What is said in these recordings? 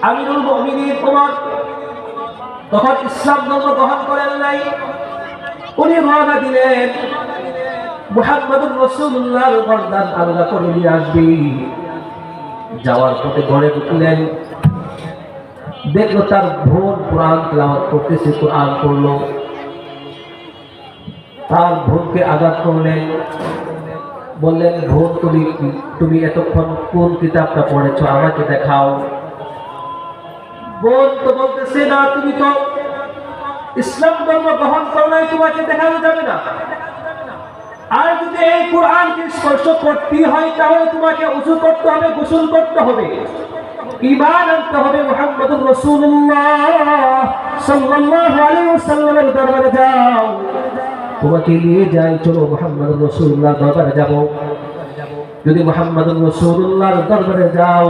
আমিরুল মুমিনিন ওমর তখন ইসলাম ধর্ম গ্রহণ করেন নাই। উনি রওনা দিলেন মুহাম্মদুর রাসূলুল্লাহর গর্দান আল্লাহ করে নিয়ে আসবি। যাওয়ার পথে ঘরে ঢুকলেন, দেখলো তার বোন কোরআন তেলাওয়াত করতেছে, কোরআন পড়লো। তার বোনকে আঘাত করলেন, বললেন বোন তুমি এতক্ষণ কোন কিতাবটা পড়েছো আমাকে দেখাও। বোন তো বলতেছে না, তুমি তো ইসলাম ধর্ম গ্রহণ করো নাই, তোমাকে দেখানো যাবে না। আর যদি এই কোরআনকে স্পর্শ করতে হয় তাহলে তোমাকে ওযু করতে হবে, গোসল করতে হবে, ঈমান আনতে হবে মুহাম্মদুর রাসূলুল্লাহ সাল্লাল্লাহু আলাইহি ওয়াসাল্লামের দরবারে যাও। তোমাকে নিয়ে যাই, চলো মুহাম্মদুর রাসূলুল্লাহর দরবারে যাব। যদি মুহাম্মদুর রাসূলুল্লাহর দরবারে যাও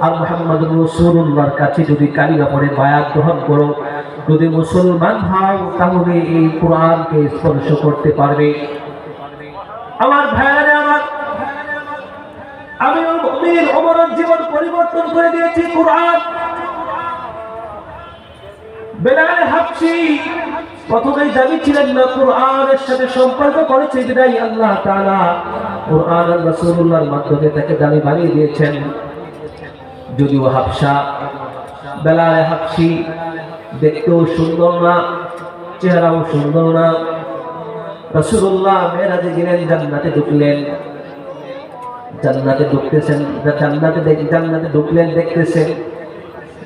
আর মুহাম্মদুর রাসূলুল্লাহর কাছে যদি কালিমা পড়ে বায়াত গ্রহণ করো, যদি মুসলমান হও তাহলে এই কোরআনকে স্পর্শ করতে পারবে। আমার ভাইয়েরা, আমার আমিরুল মুমিনিন ওমরের জীবন পরিবর্তন করে দিয়েছে কোরআন। বেলাল হাবশী প্রথমেই দাবি ছিলেন না, কোরআনের সাথে সম্পর্ক করেছে বিদায় আল্লাহ তাআলা কোরআন আর রাসূলুল্লাহর মাধ্যমে তাকে দামি বানিয়ে দিয়েছেন। যদিও বেলাল হাবশী দেখতেও সুন্দর না, চেহারাও সুন্দর না। রাসূলুল্লাহ মেরাজে গেলেন, জান্নাতে ঢুকলেন, জান্নাতে ঢুকলেন, দেখতেছেন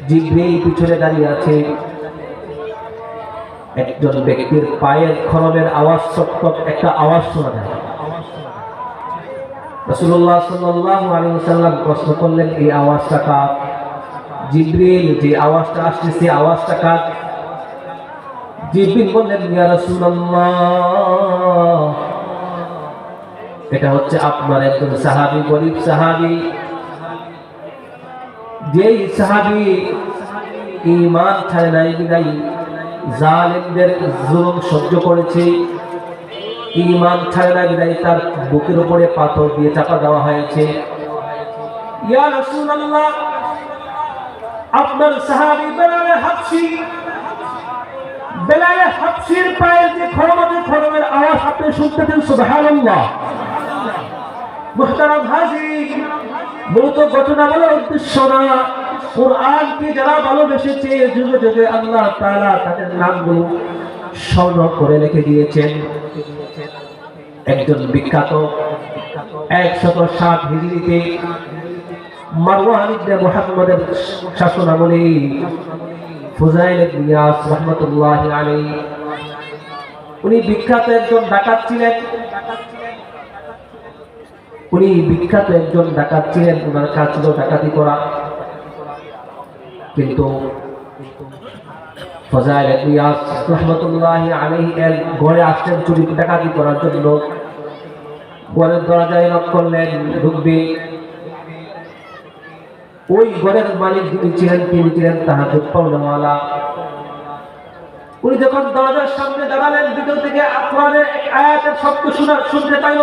জিবরীল পিছনে দাঁড়িয়ে আছে। একজন ব্যক্তির পায়ের খড়মের আওয়াজ, চকচক একটা আওয়াজ শোনা যায়। রাসূলুল্লাহ সাল্লাল্লাহু আলাইহি ওয়াসাল্লাম প্রশ্ন করলেন, এই আওয়াজটা কার? জিবরীল, যে আওয়াজটা আসছে আওয়াজটা কার? জিবরীল বললেন, ইয়া রাসূলুল্লাহ, এটা হচ্ছে আপনার একজন সাহাবী, গরীব সাহাবী, যেই সাহাবী ঈমান ছাড়ে নাই, বিদায় জালেমদের জুলুম সহ্য করেছে। ঈমান ছাড়ে নাই বিদায় তার বুকের উপরে পাথর দিয়ে চাপা দেওয়া হয়েছে। ইয়া রাসূলুল্লাহ, আপনার সাহাবী বেলাল হাবশীর পায়ের যে খড়মের আওয়াজ আপনি শুনতেছেন, সুবহানাল্লাহ। মুহতারাম হাজির, মূলত ঘটনা বলার উদ্দেশ্য না, কোরআনকে যারা ভালোবেসেছে যুগে যুগে আল্লাহ তাআলা তাদের নামগুলো স্মরণ করে রেখে দিয়েছেন। একজন বিখ্যাত 107 হিজরিতে মারওয়ান ইবনে মুহাম্মদের শাসনামলে ফুজাইল ইবনে ইয়াস রাহমাতুল্লাহি আলাইহি, উনি বিখ্যাত একজন ডাকাত ছিলেন। ওনার কাজ ছিল ডাকাতি করা। কিন্তু ফুজাইল ইবনে ইয়াস রাহমাতুল্লাহি আলাইহি এর ঘরে আসলেন চুরি ডাকাতি করার জন্য। ঘরের দরজায় নক করলেন, ঢুকবে। ওই ঘরের মালিক যিনি ছিলেন তিনি ছিলেন তাহাজ্জুদ পড়নেওয়ালা। উনি যখন দরজার সামনে দাঁড়ালেন, ভিতর থেকে কোরআনের এক আয়াতের শব্দ শুনতে পাইল।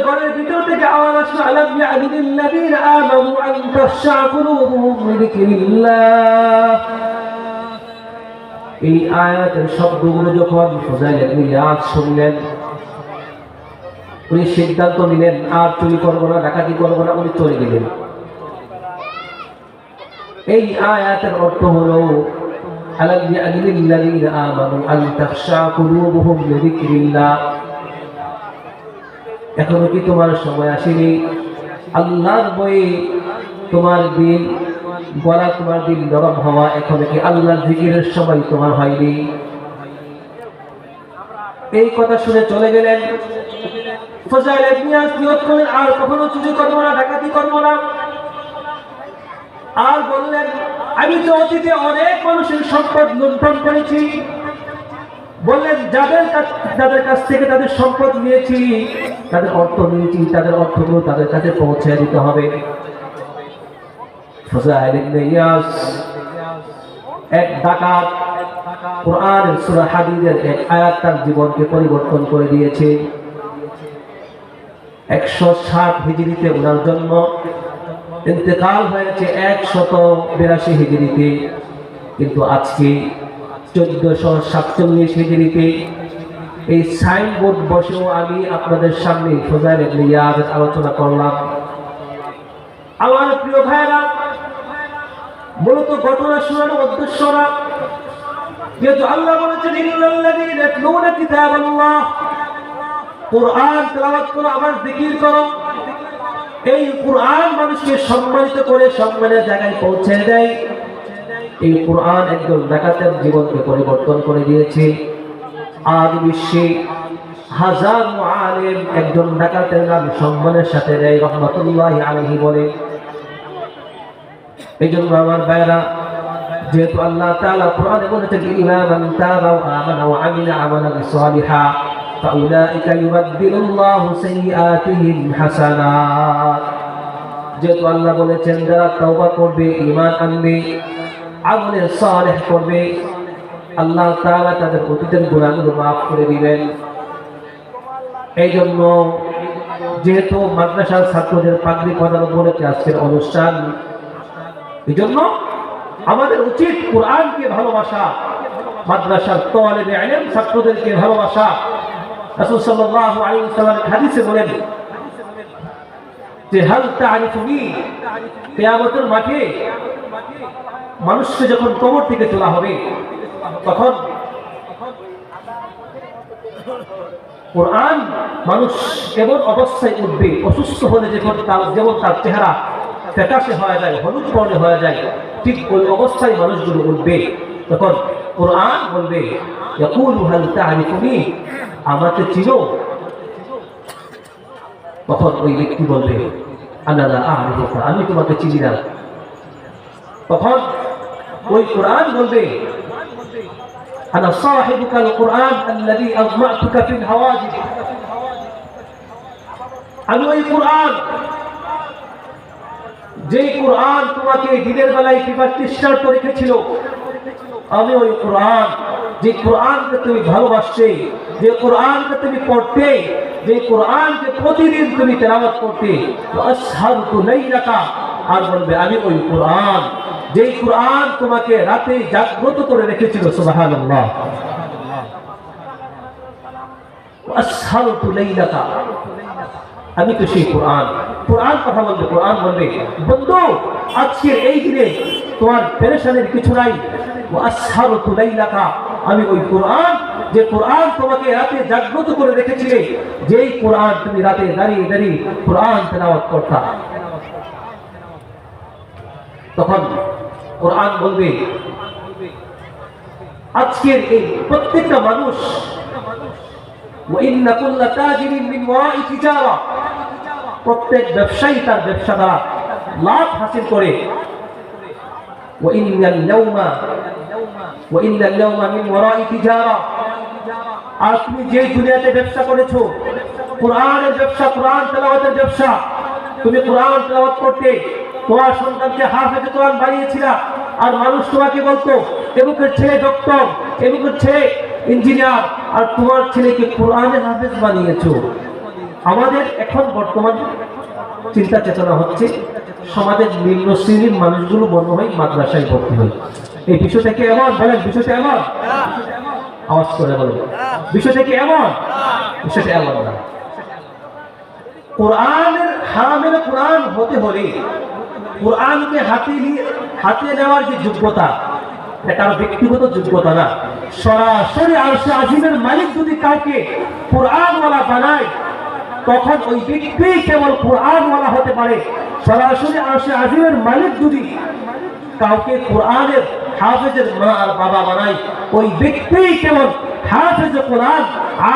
ঘরের ভিতর থেকে আওয়াজ আসলো, আলাম ইয়া'লামিল্লাযীনা আমানু আন তাখশা কুলুবুহুম লিযিকরিল্লাহ। এই আয়াতের শব্দগুলো যখন ফুজাইল ইবনে ইয়াস শুনলেন, উনি সিদ্ধান্ত নিলেন আর চুরি করবো না, ডাকাতি করবো না, উনি চলে গেলেন। এই আয়াতের অর্থ হলো, আলাম ইয়া'লামিল্লাযীনা আমানু আন তাখশা কুলুবুহুম লিযিকরিল্লাহ। এখনো কি তোমার সময় আসেনি আল্লাহর ভয়ে তোমার দিল গলা, তোমার দিল নরম হওয়া? এখনো কি আল্লাহর জিকিরের সময় তোমার হয়নি? এই কথা শুনে চলে গেলেন। ফুজাইল ইবনে ইয়াস নিয়ত করলেন, আর কখনো চুরি করবো না, ডাকাতি করবো না। আর বললেন, আমি তো অতীতে অনেক মানুষের সম্পদ লুণ্ঠন করেছি। বললেন, যাদের কাছ থেকে তাদের সম্পদ নিয়েছি, তাদের অর্থগুলো তাদের কাছে পৌঁছে দিতে হবে। ফুজাইল ইবনে ইয়াস এক ডাকাত, কোরআনের সূরা হাদীদের এক আয়াত তার জীবনকে পরিবর্তন করে দিয়েছে। 107 হিজরিতে ওনার জন্ম। ইন্তেকাল হয়েছে 182 হিজরিতে, কিন্তু আজকে 1447 হিজরিতে এই সাইনবোর্ড বসেও আমি আপনাদের সামনে ফুজাইল ইবনে ইয়াদের আলোচনা করলাম। আমার প্রিয় ভাইরা, মূলত ঘটনা শোনানোর উদ্দেশ্য না, যেহেতু আল্লাহ বলেছেন ইন্নাল্লাযীনা ইয়াতলুনা কিতাবাল্লাহ, কুরআন তেলাওয়াত করো, আমার জিকির করো। এই কুরআন মানুষকে সম্মানিত করে সম্মানের জায়গায় পৌঁছে দেয়। এই কুরআন একজন ডাকাতের জীবনকে পরিবর্তন করে দিয়েছে। আজ বিশ্বে হাজার আলেম একজন ডাকাতের নাম সম্মানের সাথে দেয়, রহমাতুল্লাহি আলাইহি বলে। এই জন্য আমার ভাইরা, যেহেতু আল্লাহ তাআলা কুরআনে বলেছেন ইল্লা মান তাবা ওয়া আমানা ওয়া আমিলা আমালান সালিহা ফাউলাইকা ইউবাদদিলুল্লাহু সাইয়্যাতিহিম হাসানাত। যেহেতু আল্লাহ বলেছেন যারা তওবা করবে, ঈমান আনবে, আমলে সালেহ করবে, আল্লাহ তাআলা তাদের অতীতের গুনাহগুলো মাফ করে দিবেন। এই জন্য যেহেতু মাদ্রাসার ছাত্রদের পাগড়ি পরানো বলেছে আজকের অনুষ্ঠান, এই জন্য আমাদের উচিত কুরআনকে ভালোবাসা, মাদ্রাসার তালিবে ইলম ছাত্রদেরকে ভালোবাসা। রাসূল সাল্লাল্লাহু আলাইহি ওয়াসাল্লাম হাদিসে বলেন যে হাল তা'রিফুনি, কিয়ামতের মাঠে মানুষকে যখন কবর থেকে তোলা হবে, তখন কুরআন মানুষ এমন অবস্থায় উঠবে, অসুস্থ হলে যেমন তার চেহারা ফ্যাকাশে হয়ে যায়, হলুদ বর্ণে হয়ে যায়, ঠিক ওই অবস্থায় মানুষগুলো উঠবে। তখন কুরআন বলবে ইয়াকুলু হাল তা'রিফুনি, আমাকে চিনো? তখন ওই ব্যক্তি বলবে আনা লা আ'রিফুকা, আমি তোমাকে চিনি না। তখন ওই কুরআন বলবে আনা সাহিবুকাল কুরআন আল্লাযী আযমা'তুকা ফিল হাওয়াজিব, আমি ওই কুরআন, যে কুরআন তোমাকে দিনের বেলায় তৃষ্ণার্ত রেখেছিল, আমি ওই কুরআন, যে কুরআনকে তুমি ভালোবাসতে, যে কুরআনকে তুমি পড়তে, যে কুরআনকে প্রতিদিন তুমি তেলাওয়াত করতে, আসহারতু লাইলাকা, আর বলবে আমি ওই কুরআন, যে কুরআন তোমাকে রাতে জাগ্রত করে রেখেছিল। সুবহানাল্লাহ, আসহারতু লাইলাকা, আমি তো সেই কুরআন। কুরআন কথা বলবে, কুরআন বলবে বন্ধু আজকের এই দিনে তোমার পেরেশানির কিছু নাই, আসহারতু লাইলাকা, আমি ওই কুরআন, যে কুরআন তোমাকে রাতে জাগ্রত করে রেখেছিলে, যেই কুরআন তুমি রাতে দাঁড়িয়ে দাঁড়িয়ে কুরআন তেলাওয়াত করতা। তখন কুরআন বলবে আজকের এই প্রত্যেকটা মানুষ, ওয়া ইন্না কুল্লা তাজিরিন মিন ওয়ারাই তিজারা, প্রত্যেক ব্যবসায়ী তার ব্যবসা দ্বারা লাভ হাসিল করে। ওয়া ইন্নাল ইয়াওমা মিন ওয়ারাই তিজারা, আর তুমি যে দুনিয়াতে ব্যবসা করেছো, কুরআনের ব্যবসা, কুরআন তেলাওয়াতের ব্যবসা, তুমি কুরআন তেলাওয়াত করতে তোমার সন্তানকে হাফেজে কোরআন বানিয়েছিলা, আর মানুষ তোমাকে বলতো এবুকের ছেলে ডক্টর, এবুকের ছেলে ইঞ্জিনিয়ার, আর তোমার ছেলেকে কোরআনের হাফেজ বানিয়েছো। আমাদের এখন বর্তমান চিন্তা চেতনা হচ্ছে সমাজের নিম্ন শ্রেণীর মানুষগুলো মনে হয় মাদ্রাসায় ভর্তি হয়। এই বিষয়টা কি এমন? বলেন বিষয়টা এমন? আওয়াজ করে বলেন বিষয়টা কি এমন? বিষয়টা এমন না। কোরআনের হামিল কোরআন হতে হলে কোরআনকে হাতে নেওয়ার যে যোগ্যতা, এটা ব্যক্তিগত যোগ্যতা না, সরাসরি আরশে আজিমের মালিক যদি কাউকে কোরআনওয়ালা বানায়, তখন ওই ব্যক্তি কেবল কোরআনওয়ালা হতে পারে। সরাসরি আরশে আজিমের মালিক যদি কাউকে কোরআনের হাফেজের মা আর বাবা বানায়, ওই ব্যক্তি কেবল হাফেজে কোরআন,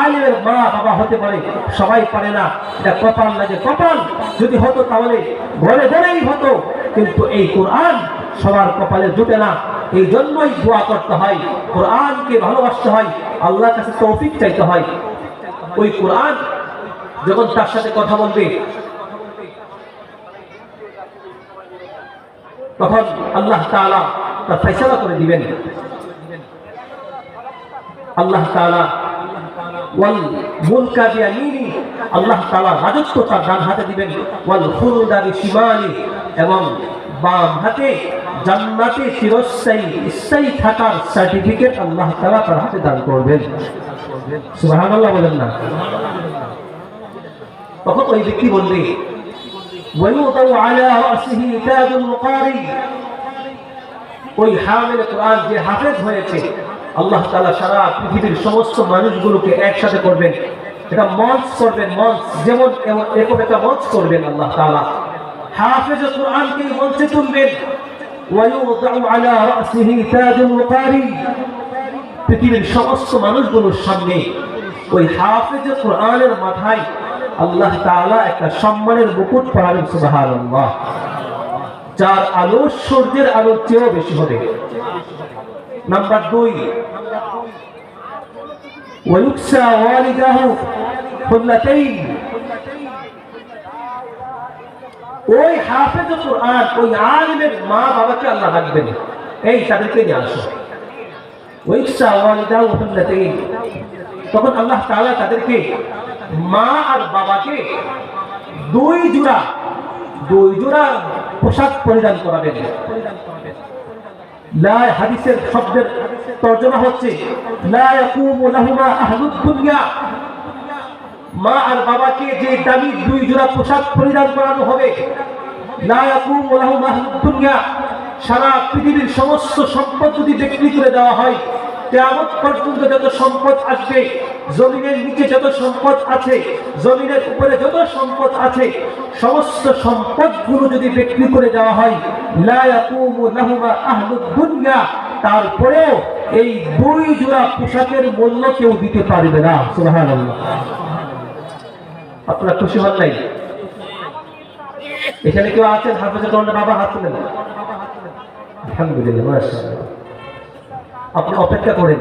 আলিমের মা বাবা হতে পারে। সবাই পারে না, এটা কপাল লাগে। কপাল যদি হতো তাহলে ঘরে ঘরেই হতো, কিন্তু এই কোরআন সবার কপালে জুটে না। এই জন্যই দোয়া করতে হয়, কোরআনকে ভালোবাসতে হয়, আল্লাহর কাছে তৌফিক চাইতে হয়। ওই কোরআন যখন তার সাথে কথা বলবে, তখন আল্লাহ তাআলা তার ফয়সালা করে দিবেন। আল্লাহ তাআলা ওয়াল মুলকা বিয়ামিনি, আল্লাহ তাআলা রাজত্ব তার ডান হাতে দিবেন। ওয়াল খুলদা বিশিমালি, এবং বাম হাতে জান্নাতে চিরস্থায়ী থাকার সার্টিফিকেট আল্লাহ তাআলা তার হাতে দান করবেন। সুবহানাল্লাহ বলেন না? তখন ওই ব্যক্তি বলবে ওয়ায়ুদাউ আলা রাসিহি তাজুল মুকারি, ওই হামিল কোরআন যে হাফেজ হয়েছে আল্লাহ তাআলা সারা পৃথিবীর সমস্ত মানুষগুলোকে একসাথে করবেন, এটা মঞ্চ করবেন, মঞ্চ যেমন এরকম একটা মঞ্চ করবেন আল্লাহ তাআলা, হাফেজ কোরআনকে মঞ্চে তুলবেন। ওয়ায়ুদাউ আলা রাসিহি তাজুল মুকারি, পৃথিবীর সমস্ত মানুষগুলোর সামনে ওই হাফেজ কোরআনের মাথায় আল্লাহ তাআলা একটা সম্মানের মুকুট পরাবেন। সুবহানাল্লাহ, যার আলো সূর্যের আলোর চেয়েও বেশি হবে। নাম্বার 2, ওয়ায়ুকসা ওয়ালিদাহু খুল্লাতাইন, ওই হাফেজ কোরআন ওই আলিমের মা বাবাকে আল্লাহ রাখবেন, এই তাদেরকে নিয়ে আসো। ওয়ায়ুকসা ওয়ালিদাহু খুল্লাতাইন, তখন আল্লাহ তাআলা তাদেরকে মা আর বাবাকে দুই জোড়া পোশাক পরিধান করাবেন। লা হাদিসের শব্দের তর্জমা হচ্ছে লা ইয়াকুমু লাহুমা আহলুদ দুনিয়া, মা আর বাবাকে যে দামি দুই জোড়া পোশাক পরিধান করানো হবে, লা ইয়াকুমু লাহুমা আহলুদ দুনিয়া, সারা পৃথিবীর সমস্ত সম্পদ যদি বিক্রি করে দেওয়া হয়, কিয়ামত পর্যন্ত যত সম্পদ আসবে, জমিনের নিচে যত সম্পদ আছে, জমিনের উপরে যত সম্পদ আছে, সমস্ত সম্পদগুলো যদি বিক্রি করে দেওয়া হয়, লা ইয়াকুমু লাহুমা আহলুদ দুনিয়া, তারপরেও এই দুই জোড়া পোশাকের মূল্য কেউ দিতে পারবে না। সুবহানাল্লাহ, আপনারা খুশি হন নাই? এখানে কেউ আছেন হাফেজ কোরআনের বাবা? হাত তুলেন। আলহামদুলিল্লাহ, মাশাআল্লাহ। আপনি অপেক্ষা করেন,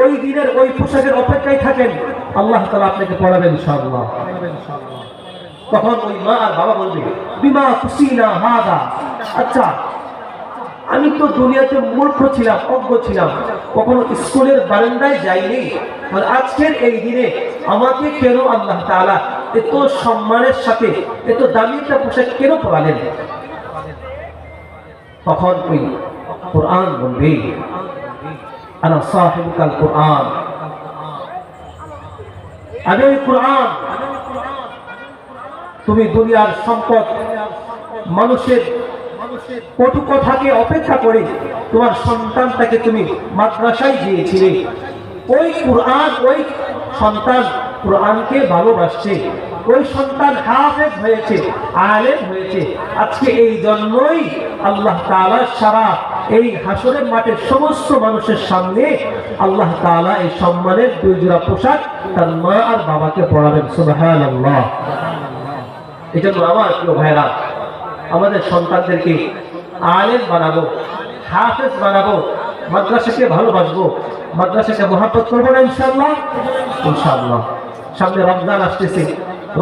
ওই দিনের ওই পোশাকের অপেক্ষায় থাকেন, আল্লাহ তাআলা আপনাকে পড়াবেন ইনশাআল্লাহ। তখন ওই মা আর বাবা বলবে বিমা কুসিনা হাদা, আচ্ছা আমি তো দুনিয়াতে মূর্খ ছিলাম, অজ্ঞ ছিলাম, কখনো স্কুলের বারান্দায় যাইনি, আর আজকের এই দিনে আমাকে কেন আল্লাহ তাআলা এত সম্মানের সাথে এত দামি একটা পোশাক কেন পরালেন? তখন ওই কোরআন বলবে আনা সাহিবুকাল কোরআন, আমি ওই কোরআন। তুমি দুনিয়ার সম্পদ, মানুষের কটু কথাকে অপেক্ষা করে তোমার সন্তানটাকে তুমি মাদ্রাসায় দিয়েছিলে, ওই কোরআন, ওই সন্তান কোরআনকে ভালোবাসছে, ওই সন্তান হাফেজ হয়েছে, আলেম হয়েছে। আজকে এই জন্যই আল্লাহ তাআলা সারা এই হাসরের মাঠের সমস্ত মানুষের সামনে আল্লাহ তাআলা এই সম্মানের দুই জোড়া পোশাক তার মা আর বাবাকে পরাবেন। সুবহানাল্লাহ। এই জন্য আমার প্রিয় ভাইরা, আমাদের সন্তানদেরকে আলেম বানাবো, হাফেজ বানাবো, মাদ্রাসাকে ভালোবাসবো, মাদ্রাসাকে মহব্বত করবো না ইনশাআল্লাহ? ইনশাআল্লাহ। সামনে রমজান আসতেছে,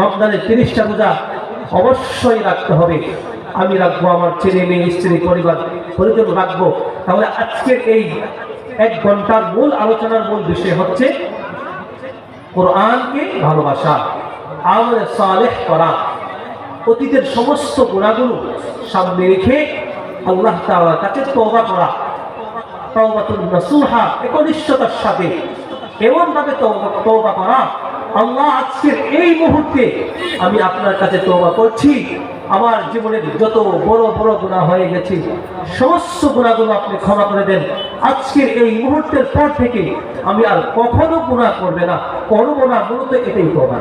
রমজানের 30টা রোজা অবশ্যই রাখতে হবে। আমি রাখবো, আমার ছেলে মেয়ে স্ত্রী পরিজন রাখবো। তাহলে আজকের এই 1 ঘন্টার মূল আলোচনার মূল বিষয় হচ্ছে কোরআনকে ভালোবাসা, আমলে সালেহ করা, অতীতের সমস্ত গুনাহগুলো সামনে রেখে আল্লাহ তাআলার কাছে তওবা করা, তওবাতুন নাসুহা, একনিষ্ঠতার সাথে এমন ভাবে তওবা করা, আল্লাহ আজকের এই মুহূর্তে আমি আপনার কাছে তওবা করছি, আমার জীবনের যত বড় বড় গুনাহ হয়ে গেছে সমস্ত গুনাহগুলো আপনি ক্ষমা করে দেন। আজকের এই মুহূর্তের পর থেকে আমি আর কখনো গুনাহ করব না, মূলত এটাই তওবা।